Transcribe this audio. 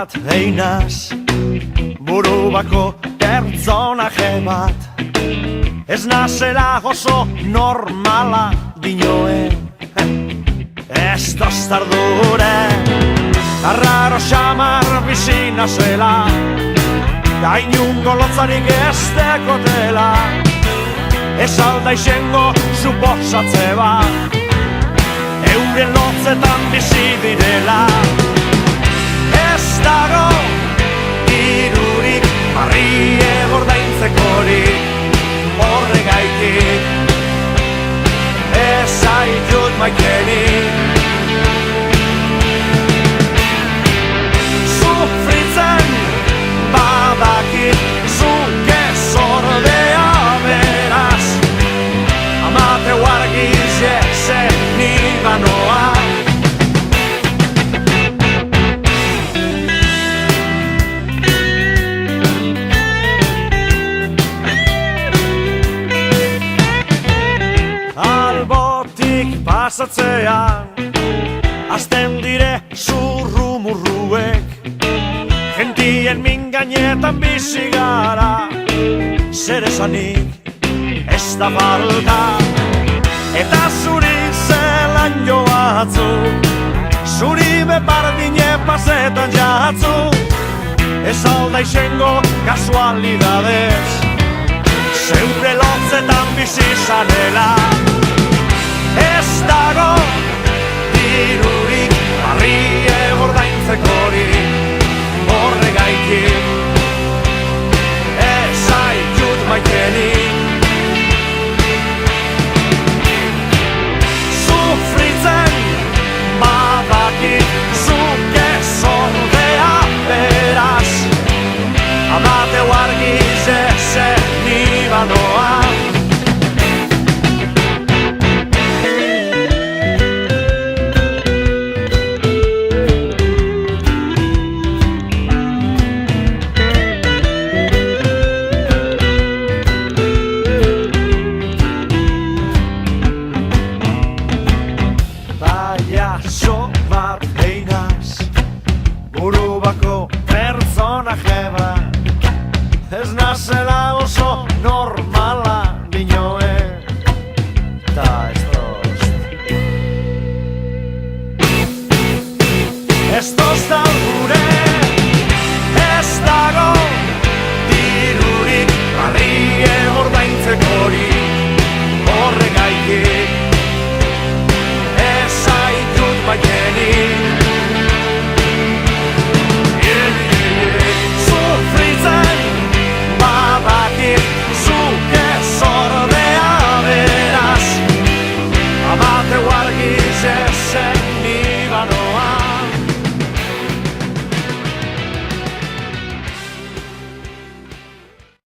bat einaz, buru bako pertsonaje bat. Ez nazela oso normala dinoen, ez tostardure. Arraro xamar bizina zela, gainungo lotzarik ez dekotela. Ez alda izango suposatze bat, euren lotzetan bizi direla. Ez dago dirurik, barrie gordaintzekorik, horregaitik ez zaitut maitenik. Sufritzen badakit zuke zordea beraz, amate huargiz jezen nibanoa. Albotik pasatzean azten dire zurrumurruek, gentien min gainetan bizi gara, zer esanik ez da falta. Eta zuri zelan joatzu, zuri bepardine pasetan jatzu, ez alda izango kasualidadez, zeure lotzetan bizi zanela. Ez dago dirurik, barrie gordaintzekorik, horregaitik ez zaitut maitenik.